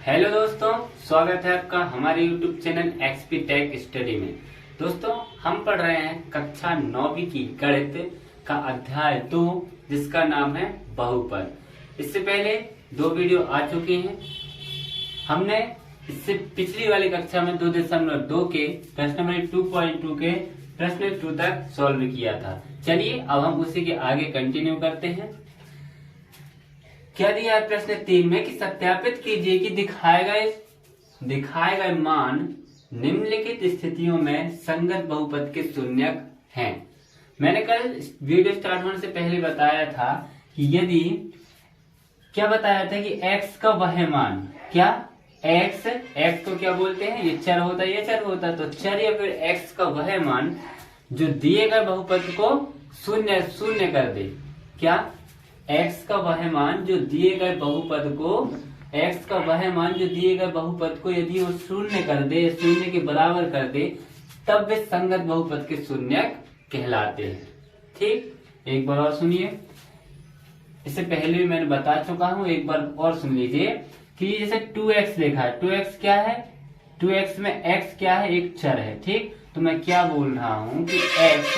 Hello दोस्तों, स्वागत है आपका हमारे YouTube channel XP tech study में। दोस्तों, हम पढ़ रहे हैं कक्षा 9वीं की गणित का अध्याय 2 जिसका नाम है बहुपद। इससे पहले 2 वीडियो आ चुके हैं। हमने इससे पिछली वाली कक्षा में 2.2 के प्रश्न नंबर 2.2 के प्रश्न 2 तक सॉल्व किया था। चलिए अब हम उसी के आगे कंटिन्यू करते हैं। क्या दिया है प्रश्न 3 में कि सत्यापित कीजिए कि दिखाए गए मान निम्नलिखित स्थितियों में संगत बहुपद के शून्यक हैं। मैंने कल वीडियो स्टार्ट होने से पहले बताया था कि यदि क्या बताया था कि x का वह मान, क्या x को क्या बोलते हैं, ये चर होता है, ये चर होता है, तो चर या फिर x का वह मान जो दिए गए बहुपद को शून्य शून्य कर दे। क्या x का वह मान जो दिए गए बहुपद को यदि वो शून्य कर दे, शून्य के बराबर कर दे, तब वे संगत बहुपद के शून्यक कहलाते हैं। ठीक, एक बार और सुनिए। इससे पहले भी मैंने बता चुका हूं, एक बार और सुन लीजिए कि जैसे 2x लिखा है, 2x क्या है, 2x में x क्या है, एक चर है। ठीक, तो मैं क्या बोल रहा हूं कि x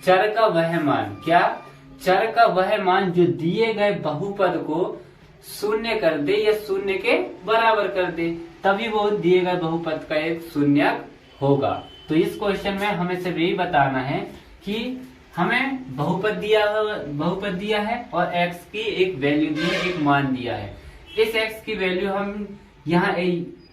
चर का वह मान, क्या चर का वह मान जो दिए गए बहुपद को शून्य कर दे या शून्य के बराबर कर दे, तभी वो दिए गए बहुपद का एक शून्यक होगा। तो इस क्वेश्चन में हमें सिर्फ यही बताना है कि हमें बहुपद दिया है और x की एक वैल्यू दी है, एक मान दिया है। इस x की वैल्यू हम यहाँ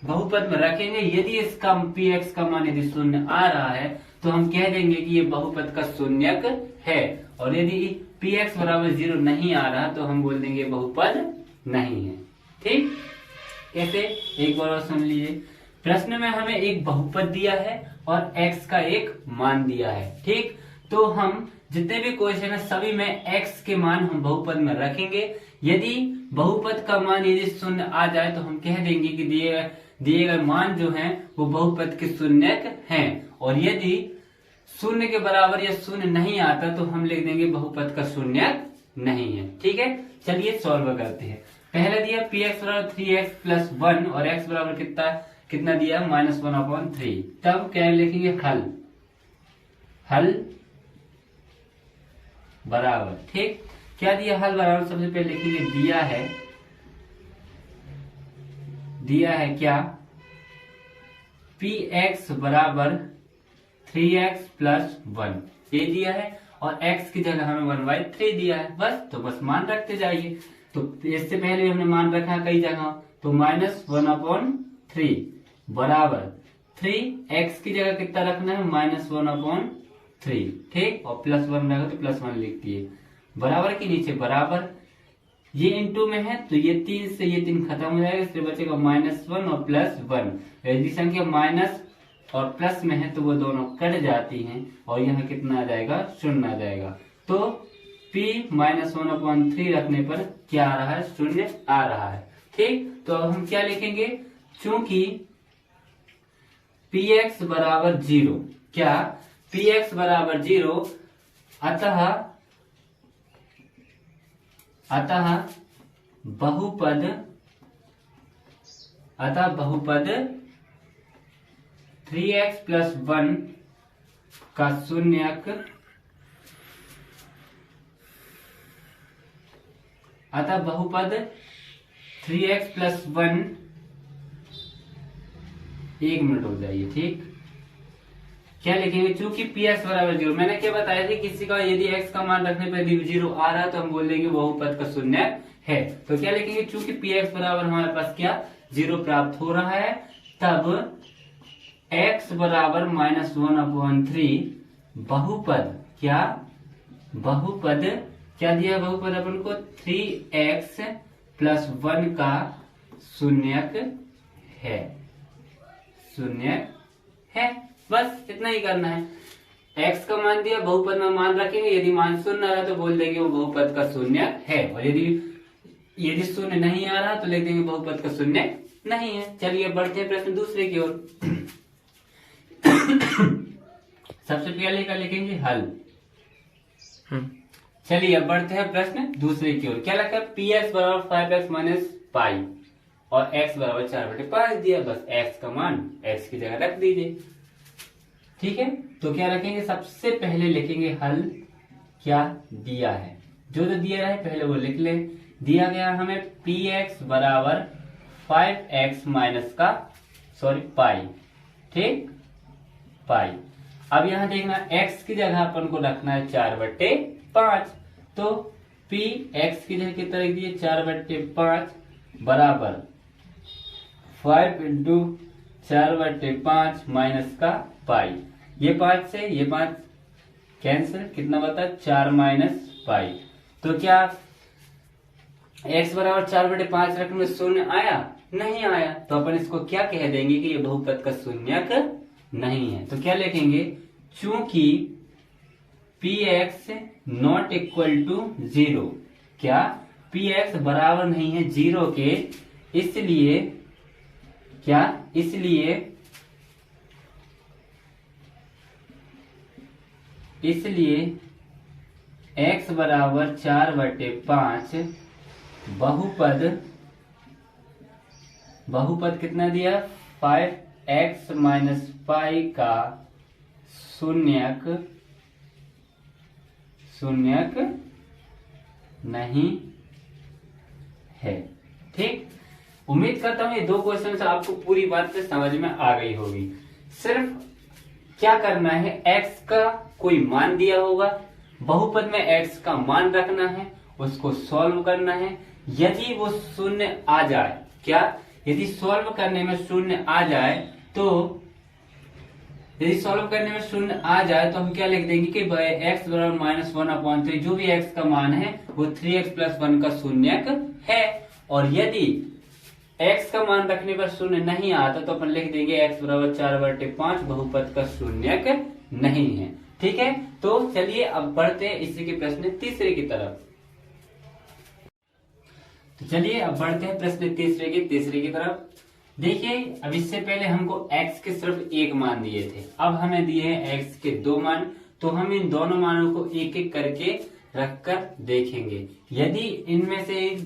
बहुपद में रखेंगे। यदि इसका px का मान यदि शून्य आ रहा है तो हम कह देंगे कि ये बहुपद का शून्यक है, और यदि px बराबर 0 नहीं आ रहा तो हम बोल देंगे बहुपद नहीं है। ठीक, कैसे, एक बार और सुन लीजिए। प्रश्न में हमें एक बहुपद दिया है और x का एक मान दिया है। ठीक, तो हम जितने भी क्वेश्चन है सभी में x के मान हम बहुपद में रखेंगे। यदि बहुपद का मान यदि शून्य आ जाए तो हम कह देंगे कि दिए गए मान जो हैं वो बहुपद के शून्यक हैं, और यदि शून्य के बराबर या शून्य नहीं आता तो हम लिख देंगे बहुपद का शून्यक नहीं है। ठीक है, चलिए सॉल्व करते हैं। पहला दिया px बराबर 3x प्लस 1 और x बराबर कितना दिया, -1/3। तब क्या लिखेंगे, हल बराबर। ठीक, क्या दिया, हल बराबर सबसे पहले लिखेंगे दिया है क्या, px बराबर 3x प्लस 1 ये दिया है, और x की जगह हमें 1/3 दिया है। बस मान रखते जाइए। तो इससे पहले हमने मान रखा कई जगह, तो -1/3 बराबर 3x की जगह कितना रखना है, -1/3। ठीक, और प्लस 1 रखा तो प्लस 1 लिख दिए, बराबर के नीचे बराबर, ये इनटू में है तो ये 3 से ये 3 खत्म हो जाएगा, इसलिए बचेगा -1 और +1। यदि संख्या माइनस और प्लस में है तो वो दोनों कट जाती हैं और यहाँ कितना आ जाएगा, 0 आ जाएगा। तो p -1/3 रखने पर क्या आ रहा है, 0 आ रहा है। ठीक, तो अब हम क्या लिखेंगे, चूंकि px बराबर 0, क्या px बराबर 0, अतः बहुपद 3x प्लस 1 का शून्यक, अतः बहुपद 3x प्लस 1, 1 मिनट हो जाइए। ठीक, क्या लिखेंगे, चूंकि px बराबर 0, मैंने क्या बताया था, किसी का यदि x का मान रखने पर यदि 0 आ रहा है तो हम बोल देंगे बहुपद का शून्य है। तो क्या लिखेंगे, चूंकि px बराबर हमारे पास क्या 0 प्राप्त हो रहा है, तब x बराबर -1/3 बहुपद क्या दिया, बहुपद अपन को 3x प्लस 1 का शून्यक है। बस इतना ही करना है। x का मान दिया, बहुपद में मान रखेंगे, यदि मान शून्य आ रहा तो बोल देंगे वो बहुपद का शून्य है, और यदि शून्य नहीं आ रहा तो लिख देंगे बहुपद का शून्य नहीं है। चलिए बढ़ते हैं प्रश्न दूसरे की ओर। सबसे पहले क्या लिखेंगे, हल। चलिए अब बढ़ते हैं प्रश्न दूसरे की ओर। क्या लिखा है, px बराबर 5x माइनस पाई और x बराबर 4/5 दिया, बस x का मान x की जगह रख दीजिए। ठीक है, तो क्या रखेंगे, सबसे पहले लिखेंगे हल क्या दिया है, जो दिया है पहले वो लिख ले। दिया गया हमें px बराबर 5x माइनस का पाई, ठीक, पाई। अब यहां देखना x की जगह अपन को रखना है 4/5, तो px की जगह कितना लिख दिए 4/5 बराबर 5 इंटू 4/5 माइनस का पाई। ये 5 से ये 5 कैंसिल, कितना बता 4 माइनस पाई। तो क्या x बराबर 4/5 रखने में शून्य आया? नहीं आया, तो अपन इसको क्या कह देंगे कि ये बहुपद का शून्यक नहीं है। तो क्या लिखेंगे, चूंकि px नॉट इक्वल टू 0, क्या px बराबर नहीं है 0 के, इसलिए क्या, इसलिए x बराबर 4/5 बहुपद कितना दिया 5x माइनस पाई का शून्यक नहीं है। ठीक, उम्मीद करता हूं ये 2 क्वेश्चन से आपको पूरी बात से समझ में आ गई होगी। सिर्फ क्या करना है, x का कोई मान दिया होगा, बहुपद में x का मान रखना है, उसको सॉल्व करना है। यदि वो शून्य आ जाए, क्या यदि सॉल्व करने में शून्य आ जाए तो हम क्या लिख देंगे कि x बराबर -1/3, जो भी x का मान है वो 3x + 1 का शून्यक है। और यदि x का मान रखने पर शून्य नहीं आता तो अपन लिख देंगे x बराबर 4/5 बहुपद का शून्यक नहीं है। ठीक है, तो चलिए अब बढ़ते हैं इसी के प्रश्न तीसरे की तरफ। तो चलिए अब बढ़ते हैं प्रश्न तीसरे की तरफ। देखिए, अब इससे पहले हमको x के सिर्फ एक मान दिए थे, अब हमें दिए हैं x के 2 मान। तो हम इन दोनों मानों को एक एक करके रखकर देखेंगे। यदि इनमें से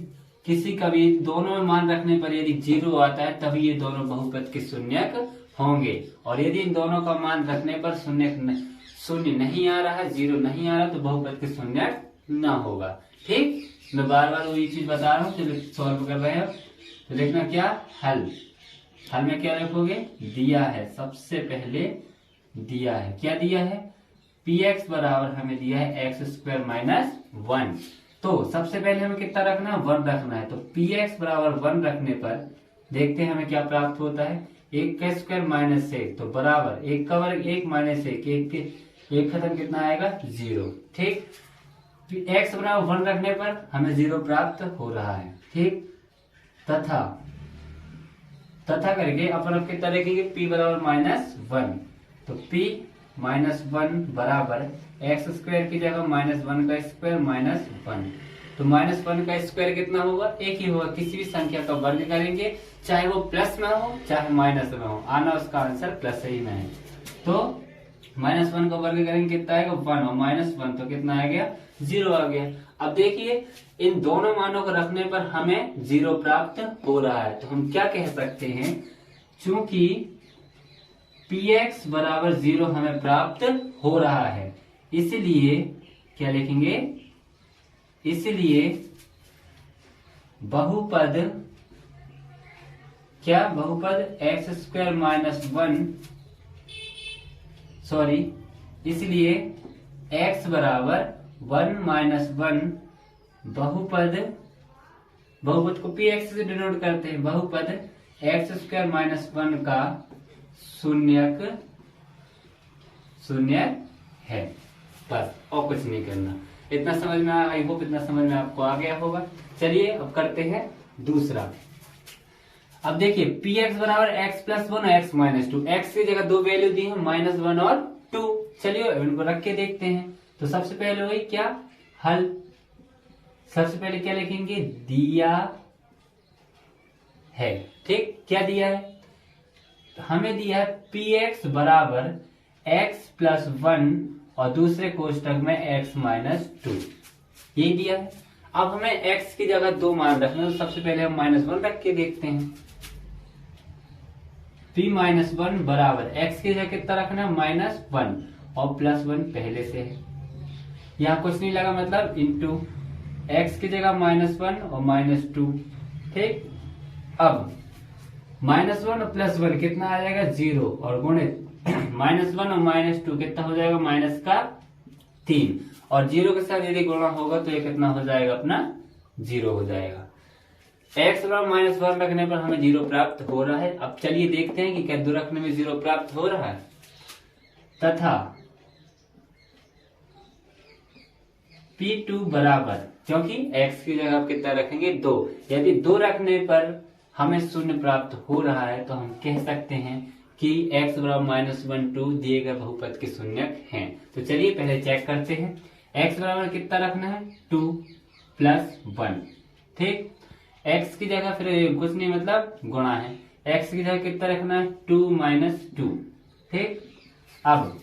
किसी का भी दोनों में मान रखने पर यदि 0 आता है तभी ये दोनों बहुपद के शून्यक होंगे, और यदि इन दोनों का मान रखने पर शून्य नहीं आ रहा, 0 नहीं आ रहा, तो बहुपद के शून्यक न होगा। ठीक, मैं बार बार वही चीज बता रहा हूँ, चलो सॉल्व कर रहे हैं। तो देखना क्या हल में क्या लिखोगे, दिया है, सबसे पहले दिया है, क्या दिया है, px बराबर हमें दिया है x² - 1। तो सबसे पहले हमें कितना रखना है, 1 रखना है। तो px बराबर 1 रखने पर देखते हैं हमें क्या प्राप्त होता है, 1 का स्क्वायर -1, तो बराबर 1 का वर्ग 1 -1, एक खत्म, कितना आएगा 0। ठीक, x बराबर 1 रखने पर हमें 0 प्राप्त हो रहा है। ठीक, तथा करके अपन अब कितना लिखेंगे, p बराबर -1, तो p -1 बराबर x² की जगह -1 का स्क्वायर -1, तो -1 का स्क्वायर कितना होगा, एक ही होगा। किसी भी संख्या का वर्ग करेंगे, चाहे वो प्लस में हो चाहे माइनस में हो, आना उसका आंसर प्लस ही में है। तो -1 का वर्ग करेंगे कितना आएगा 1, और -1 तो कितना आ गया 0 आ गया। अब देखिए, इन दोनों मानों को रखने पर हमें 0 प्राप्त हो रहा है, तो हम क्या कह सकते हैं, चूंकि px बराबर 0 हमें प्राप्त हो रहा है, इसलिए क्या लिखेंगे, इसलिए बहुपद इसलिए x बराबर 1 - 1 बहुपद को px से डिनोट करते हैं, बहुपद x² - 1 का शून्यक है, बस और कुछ नहीं करना। इतना समझ में आई होप इतना समझ में आपको आ गया होगा। चलिए अब करते हैं दूसरा। अब देखिए, px बराबर x + 1 और x - 2, x की जगह 2 वैल्यू दी है, -1 और 2। चलिए इनको रख के देखते हैं। तो सबसे पहले वही क्या हल, सबसे पहले क्या लिखेंगे, दिया है। ठीक, क्या दिया है, हमें दिया है px बराबर x + 1 और दूसरे कोष्टक में x - 2, ये दिया है। अब हमें x की जगह 2 मान रखना है, तो सबसे पहले हम -1 रख के देखते हैं। p-1 बराबर x की जगह कितना रखना है, -1 और +1 पहले से है, यहाँ कुछ नहीं लगा मतलब इंटू x की जगह -1 और -2। ठीक, अब -1 और +1 कितना आ जाएगा 0 और गुणित -1 और -2 कितना हो जाएगा -3 और 0 के साथ यदि गुणा होगा तो ये कितना हो जाएगा अपना 0 हो जाएगा। x बराबर -1 रखने पर हमें 0 प्राप्त हो रहा है। अब चलिए देखते हैं कि क्या 2 रखने में 0 प्राप्त हो रहा है। तथा p2 बराबर, क्योंकि x की जगह आप कितना रखेंगे 2, यदि 2 रखने पर हमें 0 प्राप्त हो रहा है तो हम कह सकते हैं कि x बराबर -1 2 दिए गए बहुपद के शून्यक हैं। तो चलिए पहले चेक करते हैं। x बराबर कितना रखना है 2 + 1। ठीक, x की जगह फिर कुछ नहीं मतलब गुणा है, x की जगह कितना रखना है 2 - 2। ठीक, अब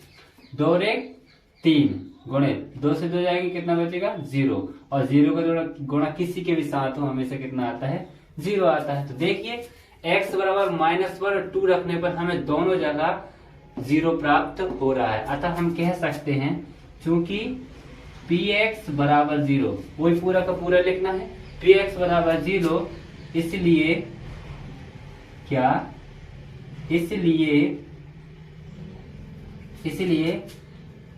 2 और 1 3 गुणित 2 से 2 जाएगी, कितना बचेगा 0 और 0 का गुणा किसी के भी साथ हो हमेशा कितना आता है 0 आता है। तो देखिए x बराबर -1 और 2 रखने पर हमें दोनों जगह 0 प्राप्त हो रहा है। अतः हम कह सकते हैं चूंकि px बराबर 0, वही पूरा का पूरा लिखना है, px बराबर 0, इसलिए क्या, इसलिए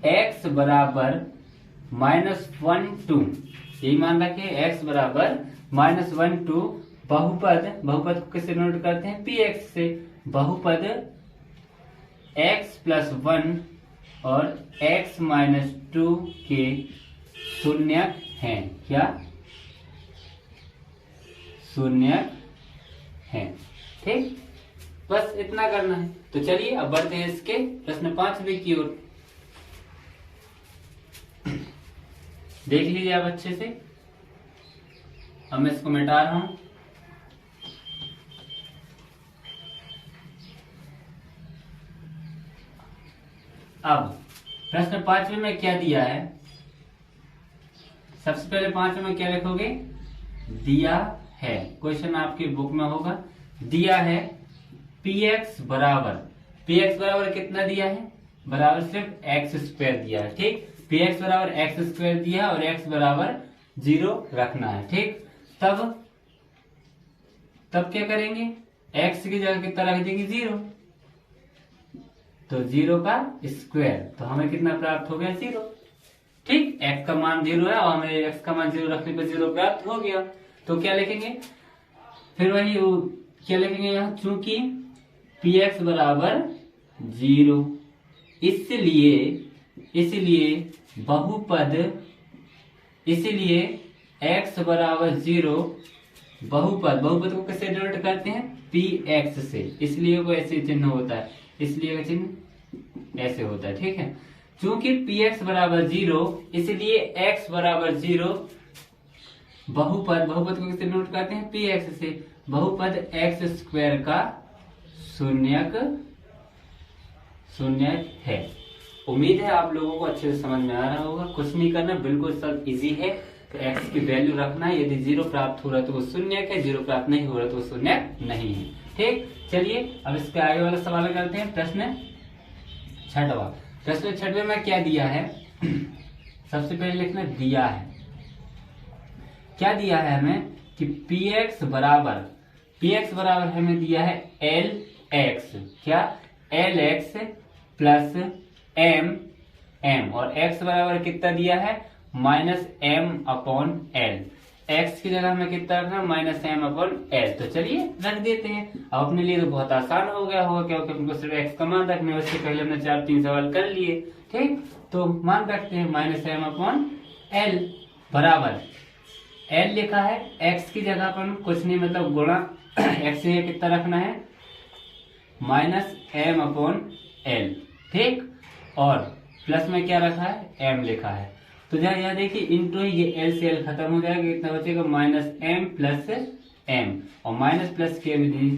x बराबर -1 2, यही मान रखिए x बराबर -1 2 बहुपद को किससे नोट करते हैं px से, बहुपद x + 1 और x - 2 के शून्यक हैं। क्या शून्यक हैं। ठीक, बस इतना करना है। तो चलिए अब बढ़ते हैं इसके प्रश्न 5वें की ओर। देख लीजिए आप अच्छे से, अब मैं इसको मिटा रहा हूं। अब प्रश्न 5वें में क्या दिया है, सबसे पहले 5वें में क्या लिखोगे, दिया है, क्वेश्चन आपकी बुक में होगा, दिया है px बराबर कितना दिया है, बराबर सिर्फ x² दिया है। ठीक, px बराबर x² दिया और x बराबर 0 रखना है। ठीक, तब क्या करेंगे, x की जगह कितना रख देंगे 0, तो 0 का स्क्वायर, तो हमें कितना प्राप्त हो गया 0। ठीक, x का मान 0 है और हमें x का मान 0 रखने पर 0 प्राप्त हो गया। तो क्या लिखेंगे, फिर वही क्या लिखेंगे यहाँ, चूंकि px बराबर 0, इसलिए x बराबर 0 बहुपद को कैसे डिनोट करते हैं px से, इसलिए वो ऐसे चिन्ह होता है, इसलिए का चिन्ह ऐसे होता है। ठीक है, चूंकि px बराबर 0 इसलिए x बराबर 0 बहुपद को कैसे डिनोट करते हैं px से, बहुपद x² का शून्यक है। उम्मीद है आप लोगों को अच्छे से समझ में आ रहा होगा। कुछ नहीं करना, बिल्कुल सब इजी है। तो x की वैल्यू रखना है, यदि 0 प्राप्त हो रहा है तो वो शून्यक है, 0 प्राप्त नहीं हो रहा तो वो शून्यक नहीं है। ठीक, चलिए अब इसके आगे वाला सवाल करते हैं। प्रश्न 6वां में क्या दिया है, सबसे पहले लिखना दिया है, क्या दिया है हमें कि px बराबर हमें दिया है lx, क्या lx प्लस m और x बराबर कितना दिया है -m/l, x की जगह हमें कितना रखना -m/l। तो चलिए रख देते हैं। अब अपने लिए तो बहुत आसान हो गया होगा क्योंकि हमको सिर्फ x का मान रखने, उससे पहले हमने 4-3 सवाल कर लिए। ठीक, तो मान रखते हैं -m/l बराबर l लिखा है, x की जगह पर कुछ नहीं मतलब गुणा x से कितना रखना है -m/l। ठीक, और प्लस में क्या रखा है m लिखा है, तो यहाँ देखिए इंटू ये l से l खत्म हो जाएगा, कितना बचेगा -m + m और माइनस प्लस के भी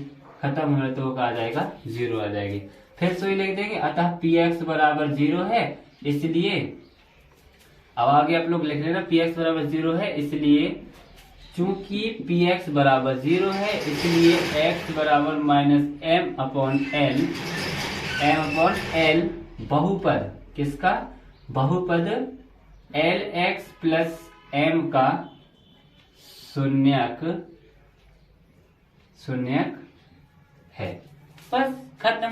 खत्म हो रहा तो आ जाएगा 0 आ जाएगी। फिर से लिख देंगे, अतः px बराबर 0 है, इसलिए अब आगे आप लोग लिख लेना px बराबर 0 है, इसलिए चूंकि px बराबर 0 है इसलिए x बराबर माइनस m अपॉन एल बहुपद किसका, बहुपद lx प्लस m का शून्यक है। बस खत्म।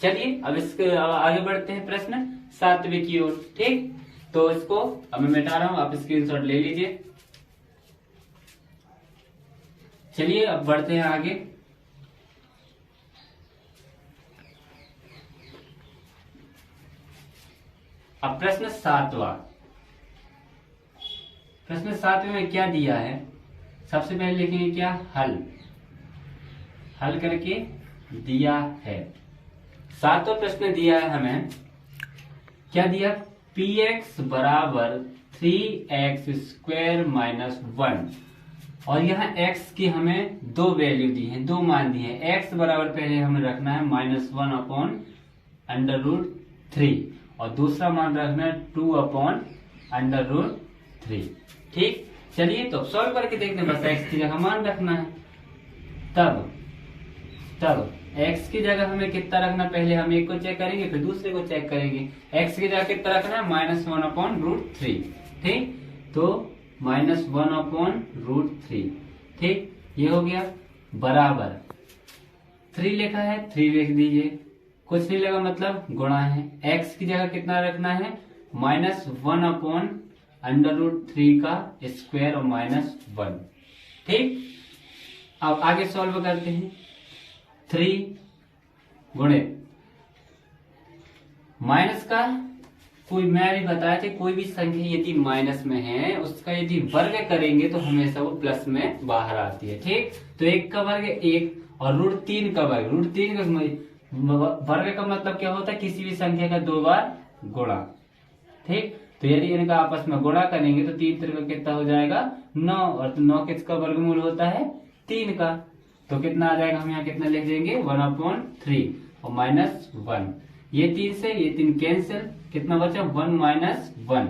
चलिए अब इसके आगे बढ़ते हैं प्रश्न 7वें की ओर। ठीक, तो इसको अब मैं मिटा रहा हूं, आप स्क्रीनशॉट ले लीजिए। चलिए अब बढ़ते हैं आगे। अब प्रश्न 7वां। प्रश्न 7वें में क्या दिया है, सबसे पहले लिखेंगे क्या, हल करके दिया है। 7वां प्रश्न दिया है हमें, क्या दिया, px बराबर 3x स्क्वायर माइनस 1 और यहाँ x की हमें दो वैल्यू दी है, दो मान दिए हैं। x बराबर पहले हमें रखना है -1 अपॉन √3 और दूसरा मान रखना है 2 अपॉन √3। ठीक, चलिए तो सॉल्व करके देखते हैं। बस x की जगह मान रखना है, तब x की जगह हमें कितना रखना, पहले हम एक को चेक करेंगे फिर दूसरे को चेक करेंगे। x की जगह कितना रखना है, -1 अपॉन √3। ठीक, तो -1 अपॉन √3। ठीक, ये हो गया, बराबर 3 लिखा है, 3 लिख दीजिए, कुछ नहीं लगा मतलब गुणा है। x की जगह कितना रखना है, -1 अपॉन √3 का स्क्वायर और -1। ठीक, अब आगे सॉल्व करते हैं। 3 गुणित माइनस का, कोई मैं भी बताया था, कोई भी संख्या यदि माइनस में है उसका यदि वर्ग करेंगे तो हमेशा वो प्लस में बाहर आती है। ठीक, तो 1 का वर्ग 1 और √3 का वर्ग, √3 का वर्ग का मतलब क्या होता है, किसी भी संख्या का 2 बार गुणा। ठीक, तो यदि इनका आपस में गुणा करेंगे तो 3 3 का कितना हो जाएगा, 9 और 9 किसका वर्गमूल होता है, 3 का। तो कितना आ जाएगा, हम यहाँ कितना लिख देंगे, 1/3 और -1। ये 3 से ये 3 कैंसिल, कितना बचा, 1 - 1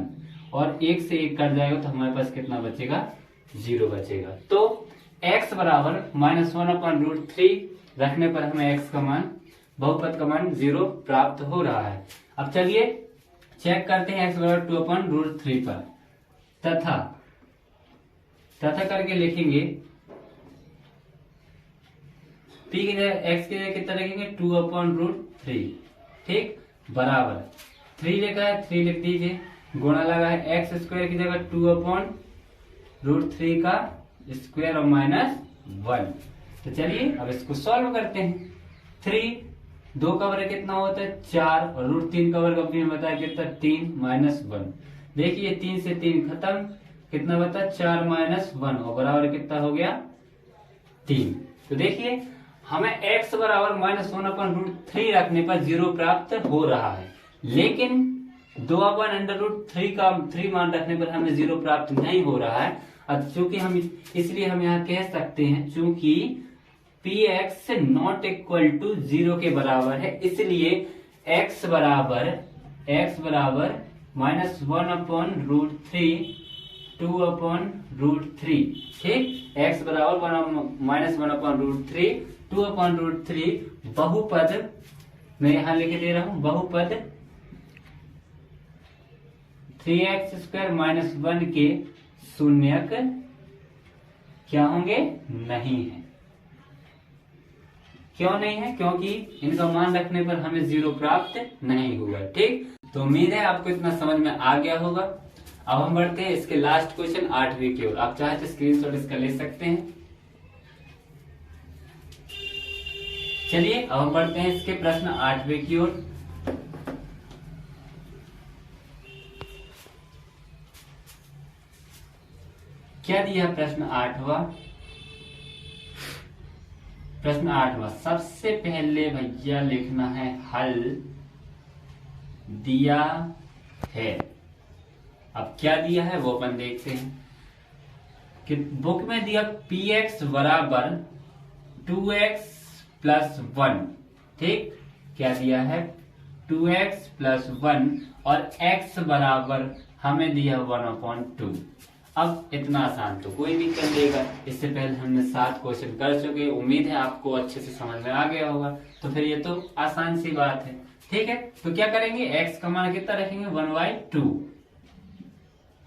और 1 से 1 कट जाएगा तो हमारे पास कितना बचेगा, 0 बचेगा। तो x बराबर -1/√3 रखने पर हमें x का मान, बहुपद का मान 0 प्राप्त हो रहा है। अब चलिए चेक करते हैं x बराबर 2/√3 पर, तथा करके लिखेंगे p की जगह x की जगह कितना लिखेंगे, 2/√3। ठीक, बराबर 3 लिखा है, 3 लिख दीजिए, गुणा लगा है x स्क्वायर की जगह 2/√3 का स्क्वायर और -1। तो चलिए अब इसको सॉल्व करते हैं। 3 2 का वर्ग कितना होता है, 4 और √3 का वर्ग अपने बताया कितना, 3 -1। देखिए 3 से 3 खत्म, कितना बता, 4 -1 और बराबर कितना हो गया, 3। तो देखिए हमें x बराबर -1/√3 रखने पर 0 प्राप्त हो रहा है, लेकिन 2/√3 का 3 मान रखने पर हमें 0 प्राप्त नहीं हो रहा है। अब चूंकि हम, इसलिए हम यहाँ कह सकते हैं चूंकि px नॉट इक्वल टू 0 के बराबर है, इसलिए x बराबर -1/√3 2/√3। ठीक, x बराबर -1/√3 2/√3 बहुपद, मैं यहाँ लिख दे रहा हूं, बहुपद 3x² - 1 के शून्यक क्या होंगे, नहीं है। क्यों नहीं है, क्योंकि इनका मान रखने पर हमें 0 प्राप्त नहीं हुआ। ठीक, तो उम्मीद है आपको इतना समझ में आ गया होगा। अब हम बढ़ते हैं इसके लास्ट क्वेश्चन 8वें की ओर। आप चाहे तो स्क्रीनशॉट इसका ले सकते हैं। चलिए अब हम बढ़ते हैं इसके प्रश्न 8वें की ओर। क्या दिया प्रश्न 8वां, प्रश्न 8वां, सबसे पहले भैया लिखना है हल दिया है। अब क्या दिया है वो अपन देखते हैं कि बुक में दिया px बराबर 2x + 1। ठीक, क्या दिया है, 2x + 1 और x बराबर हमें दिया 1/2। अब इतना आसान तो कोई भी कर लेगा। इससे पहले हमने 7 क्वेश्चन कर चुके, उम्मीद है आपको अच्छे से समझ में आ गया होगा। तो फिर ये तो आसान सी बात है। ठीक है, तो क्या करेंगे, x का मान कितना रखेंगे 1/2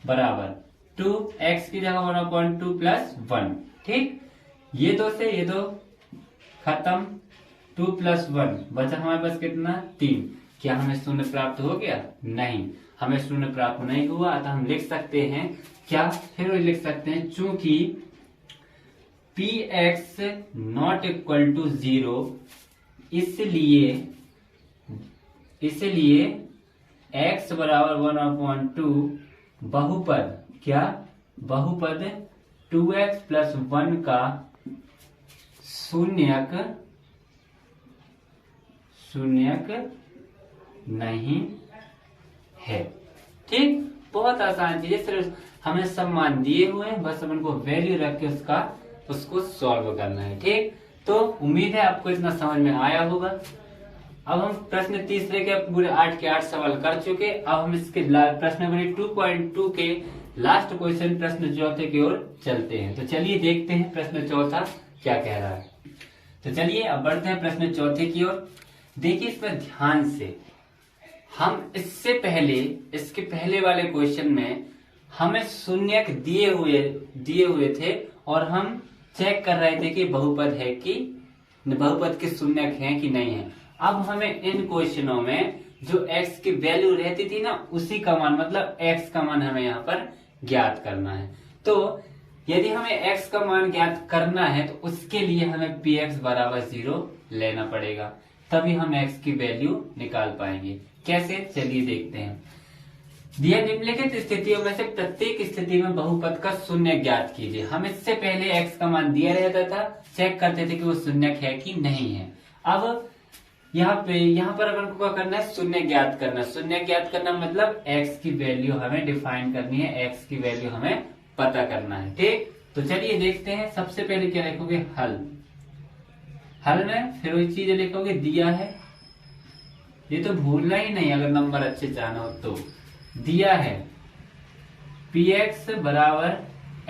बराबर 2x की जगह 1/2 प्लस 1। ठीक, ये दो से ये दो खत्म, 2 प्लस 1 बचा हमारे पास कितना 3। क्या हमें शून्य प्राप्त हो गया? नहीं, हमें शून्य प्राप्त नहीं हुआ। अतः हम लिख सकते हैं क्या, फिर लिख सकते हैं चूंकि px नॉट इक्वल टू 0, इसलिए x बराबर 1/2 बहुपद, क्या बहुपद 2x प्लस 1 का शून्यक नहीं है। ठीक, बहुत आसान चीज है। सिर्फ हमें सब मान दिए हुए हैं, बस अब उनको वैल्यू रख के उसको सॉल्व करना है। ठीक, तो उम्मीद है आपको इतना समझ में आया होगा। अब हम प्रश्न तीसरे के पूरे 8 के 8 सवाल कर चुके। अब हम इसके प्रश्न नंबर 2.2 के लास्ट क्वेश्चन प्रश्न चौथे की ओर चलते हैं। तो चलिए देखते हैं प्रश्न चौथा क्या कह रहा है। तो चलिए अब बढ़ते हैं प्रश्न चौथे की ओर। देखिए इसमें ध्यान से, हम इसके पहले वाले क्वेश्चन में हमें शून्यक दिए हुए थे और हम चेक कर रहे थे कि बहुपद है कि बहुपद के शून्यक हैं कि नहीं है। अब हमें इन क्वेश्चनों में जो x की वैल्यू रहती थी ना, उसी का मान मतलब x का मान हमें यहाँ पर ज्ञात करना है। तो यदि हमें x का मान ज्ञात करना है तो उसके लिए हमें px बराबर 0 लेना पड़ेगा, तभी हम x की वैल्यू निकाल पाएंगे। कैसे, चलिए देखते हैं। दिया निम्नलिखित स्थितियों में से प्रत्येक स्थिति में बहुपद का शून्य ज्ञात कीजिए। हम इससे पहले x का मान दिया रहता था, चेक करते थे कि वो शून्यक है कि नहीं है। अब यहाँ पर अपन को क्या करना है, शून्य ज्ञात करना। शून्य ज्ञात करना मतलब x की वैल्यू हमें डिफाइन करनी है, x की वैल्यू हमें पता करना है। ठीक, तो चलिए देखते हैं। सबसे पहले क्या लिखोगे, हल में फिर वही चीज लिखोगे, दिया है, ये तो भूलना ही नहीं अगर नंबर अच्छे चाहना हो तो। दिया है px बराबर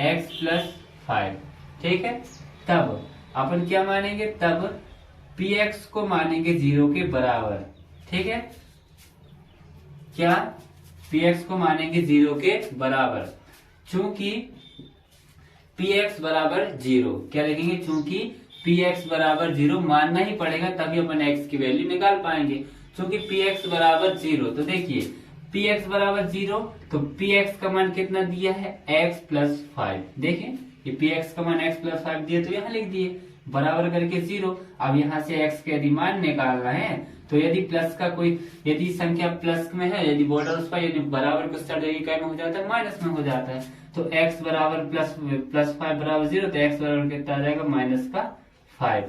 x प्लस 5। ठीक है, तब अपन क्या मानेंगे, तब px को मानेंगे 0 के बराबर। ठीक है, क्या px को मानेंगे 0 के बराबर, चूंकि px बराबर 0। क्या लिखेंगे, चूंकि px बराबर 0 मानना ही पड़ेगा, तभी अपन x की वैल्यू निकाल पाएंगे। चूंकि px बराबर 0, तो देखिए px बराबर 0, तो px का मान कितना दिया है, x प्लस 5। देखिए ये px का मान x प्लस 5 दिया, तो यहाँ लिख दिए बराबर करके 0। अब यहाँ से x के यदि मान निकालना है तो यदि प्लस का यदि संख्या प्लस में है, यदि बॉर्डर उस पर यदि बराबर को क्या में हो जाता है, माइनस में हो जाता है। तो x बराबर प्लस 5 बराबर 0, तो x बराबर कितना आ जाएगा, -5।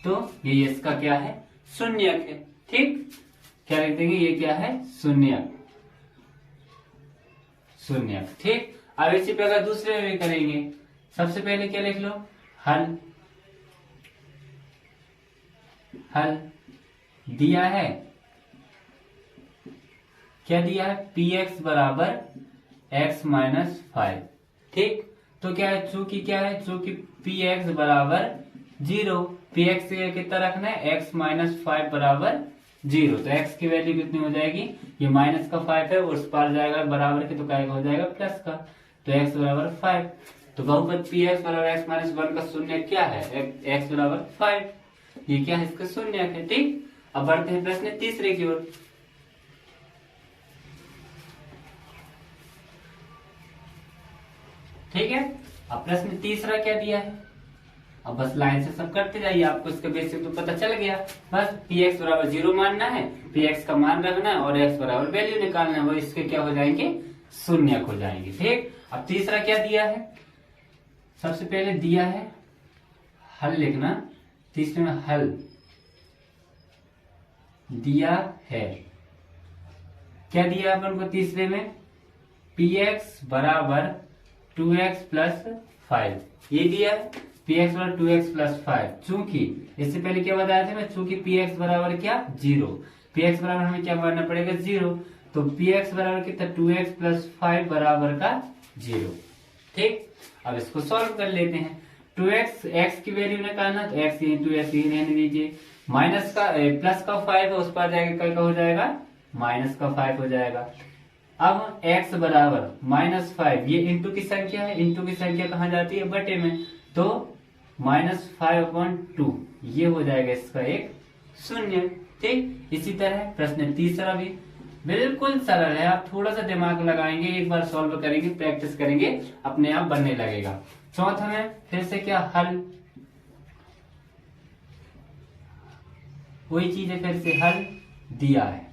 तो ये इसका क्या है, शून्यक है। ठीक, क्या लिख देंगे, ये क्या है, शून्यक। ठीक, अब इसी प्रकार दूसरे में भी करेंगे। सबसे पहले क्या लिख लो, हल दिया है, क्या दिया है, px बराबर x माइनस 5। ठीक, तो क्या है, चूंकि क्या है, चूंकि px बराबर 0, px कितना रखना है, x माइनस 5 बराबर 0। तो x की वैल्यू कितनी हो जाएगी, ये माइनस का 5 है, उस पार जाएगा बराबर के, तो क्या हो जाएगा प्लस का, तो x बराबर 5। तो बहुपद px बराबर x माइनस 1 का शून्य क्या है, x बराबर 5। ये क्या है, इसका शून्य है। ठीक, अब बढ़ते हैं प्रश्न तीसरे की ओर। ठीक है, अब प्रश्न तीसरा क्या दिया है, अब बस लाइन से सब करते जाइए, आपको इसका बेसिक तो पता चल गया। बस px बराबर 0 मानना है, px का मान रखना है और x बराबर वैल्यू निकालना है, वो इसके क्या हो जाएंगे, शून्यक हो जाएंगे। ठीक, अब तीसरा क्या दिया है, सबसे पहले दिया है हल लिखना, तीसरे में हल दिया है, क्या दिया अपन को तीसरे में, px बराबर 2x प्लस 5, ये दिया है px बराबर 2x प्लस 5। चूंकि इससे पहले क्या बताया था मैं, चूंकि px बराबर क्या 0, px बराबर हमें क्या मानना पड़ेगा 0, तो पी एक्स बराबर कितना 2x प्लस 5 बराबर का 0। ठीक, अब इसको सॉल्व कर लेते हैं। 2x x की वैल्यू निकालना, तो x इंटू एक्स ये रहने दीजिए, माइनस का प्लस का 5 है, उस पर जाएगा क्या हो जाएगा, माइनस का 5 हो जाएगा। अब x बराबर -5, ये इंटू की संख्या है, इंटू की संख्या कहाँ जाती है, बटे में, तो -5/2 ये हो जाएगा इसका एक शून्य। ठीक, इसी तरह प्रश्न तीसरा भी बिल्कुल सरल है, आप थोड़ा सा दिमाग लगाएंगे, एक बार सॉल्व करेंगे, प्रैक्टिस करेंगे, अपने आप बनने लगेगा। चौथा में फिर से क्या, हल, वही चीज है, फिर से हल दिया है,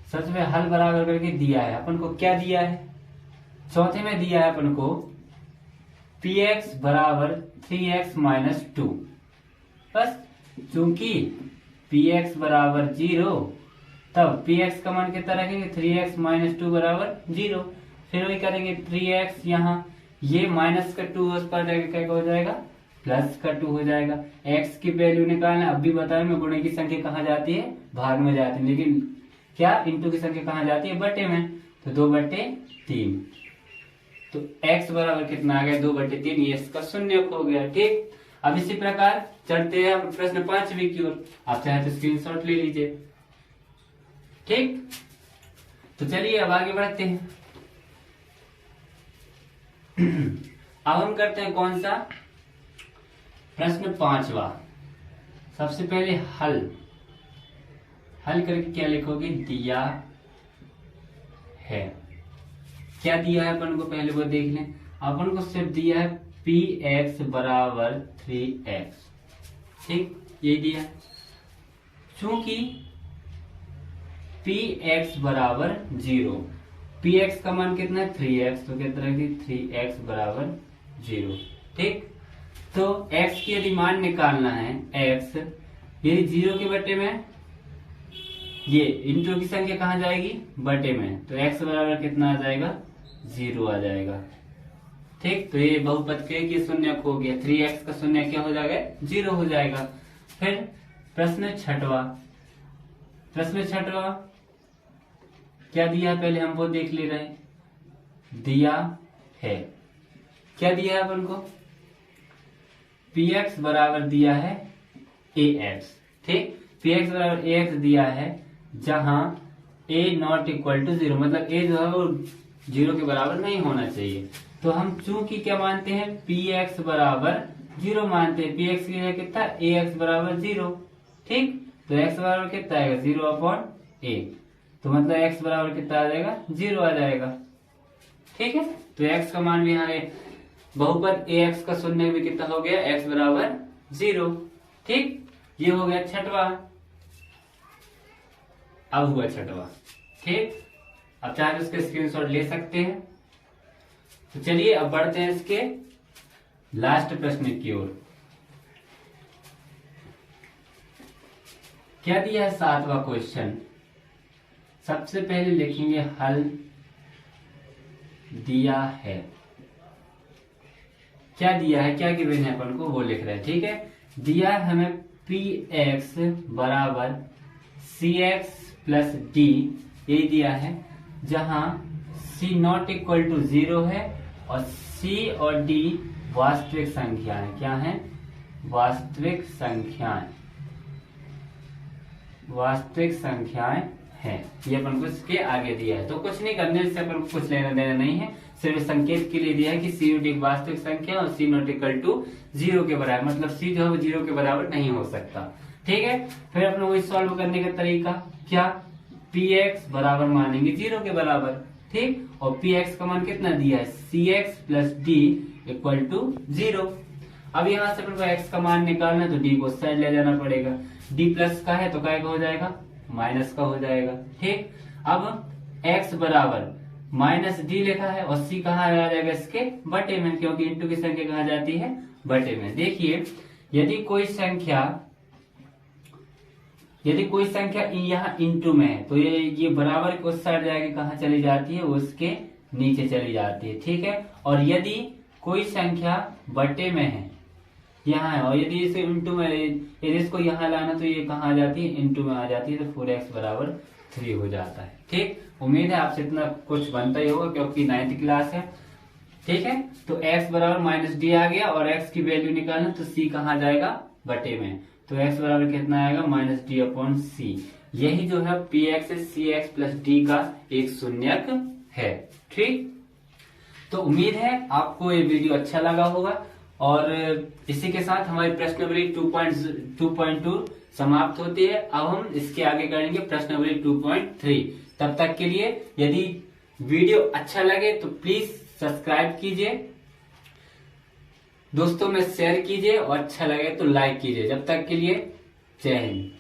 सच में हल बराबर करके दिया है। अपन को क्या दिया है, चौथे में दिया है अपन को px बराबर 3x माइनस 2। बस चूंकि px बराबर 0, तब px का मान कितना रखेंगे, 3x माइनस 2 बराबर 0। फिर वही करेंगे 3x, यहाँ ये माइनस का 2 उस पर जाएगा क्या हो जाएगा, प्लस का 2 हो जाएगा। x की वैल्यू निकालना, अब भी बताया मैं, गुणे की संख्या कहाँ जाती है, भाग में जाती है, लेकिन क्या इंटू की संख्या कहाँ जाती है, बटे में, तो 2/3। तो x बराबर कितना आ गया, 2/3, ये इसका शून्य हो गया। ठीक, अब इसी प्रकार चलते हैं प्रश्न 5वीं की ओर, आप चाहे तो स्क्रीनशॉट ले लीजिए। ठीक, तो चलिए अब आगे बढ़ते हैं। अब हम करते हैं कौन सा, प्रश्न 5वां। सबसे पहले हल करके क्या लिखोगे, दिया है, क्या दिया है अपन को पहले वो देख लें। अपन को सिर्फ दिया है px बराबर 3x। ठीक, ये दिया है, चूंकि px बराबर 0, px का मान कितना है 3x, तो कितना है 3x बराबर 0। ठीक, तो x की यदि मान निकालना है, x यदि 0 के बटे में, ये इंटू की संख्या कहाँ जाएगी, बटे में, तो x बराबर कितना आ जाएगा, 0 आ जाएगा। ठीक, तो ये बहुपद के शून्य खो गया, 3x का शून्य क्या हो जाएगा, 0 हो जाएगा। फिर प्रश्न 6वां, क्या दिया है पहले हम वो देख ले रहे हैं। दिया है, क्या दिया है अपन को, px बराबर दिया है ax। ठीक, px बराबर ax दिया है, जहां a नॉट इक्वल टू 0, मतलब a जो है वो 0 के बराबर नहीं होना चाहिए। तो हम चूंकि क्या मानते हैं, px बराबर 0 मानते हैं, px की जगह कितना, ax बराबर 0। ठीक, तो x बराबर कितना आएगा, 0/a, तो मतलब x बराबर कितना आ जाएगा, 0 आ जाएगा। ठीक है, तो x का मान भी यहाँ बहुपद ax का शून्य भी कितना हो गया, x बराबर 0। ठीक, ये हो गया 6वां। अब हुआ 6वां। ठीक, अब चाहे उसके स्क्रीनशॉट ले सकते हैं। तो चलिए अब बढ़ते हैं इसके लास्ट प्रश्न की ओर। क्या दिया है 7वां क्वेश्चन। सबसे पहले लिखेंगे हल दिया है, क्या दिया है, क्या गिवन है अपन को वो लिख रहे हैं। ठीक है, दिया है हमें px बराबर cx प्लस d, ये दिया है, जहां c नॉट इक्वल टू 0 है और c और d वास्तविक संख्याएं, क्या है, वास्तविक संख्याएं हैं। ये अपन को इसके आगे दिया है, तो कुछ नहीं करने, इससे अपन को कुछ लेना देना नहीं है, सिर्फ संकेत के लिए दिया है कि सी और डी वास्तविक संख्या और सी नॉट इक्वल टू 0 के बराबर, मतलब सी जो है वो 0 के बराबर नहीं हो सकता। ठीक है, फिर अपन वही सॉल्व करने का तरीका क्या, px बराबर मानेंगे 0 के बराबर। ठीक, और px का मान कितना दिया है, cx plus d equal to 0। अब यहाँ से अपन को x का मान निकालना है, तो d को साइड ले जाना पड़ेगा, d प्लस का है तो क्या हो जाएगा, माइनस का हो जाएगा। ठीक, अब x बराबर माइनस डी लिखा है और c कहाँ आ जाएगा, इसके बटे में, क्योंकि इंटू की संख्या कहाँ जाती है, बटे में। देखिए यदि कोई संख्या यहाँ इंटू में है, तो ये बराबर के उस साइड जाके कहाँ चली जाती है, उसके नीचे चली जाती है। ठीक है, और यदि कोई संख्या बटे में है, यहाँ है, और यदि इसे इंटू में, यदि इसको यहाँ लाना तो ये कहाँ आ जाती है, इंटू में आ जाती है, तो 4x बराबर 3 हो जाता है। ठीक, उम्मीद है आपसे इतना कुछ बनता ही होगा क्योंकि 9th क्लास है। ठीक है, तो x बराबर माइनस डी आ गया और x की वैल्यू निकालना तो c कहाँ जाएगा, बटे में। तो x बराबर कितना आएगा, माइनस डी अपॉन सी। यही जो है पी एक्स सी एक्स प्लस डी का एक शून्यक है। ठीक, तो उम्मीद है आपको ये वीडियो अच्छा लगा होगा और इसी के साथ हमारी प्रश्नावली 2.2 समाप्त होती है। अब हम इसके आगे करेंगे प्रश्नावली 2.3। तब तक के लिए यदि वीडियो अच्छा लगे तो प्लीज सब्सक्राइब कीजिए, दोस्तों में शेयर कीजिए और अच्छा लगे तो लाइक कीजिए। जब तक के लिए जय हिंद।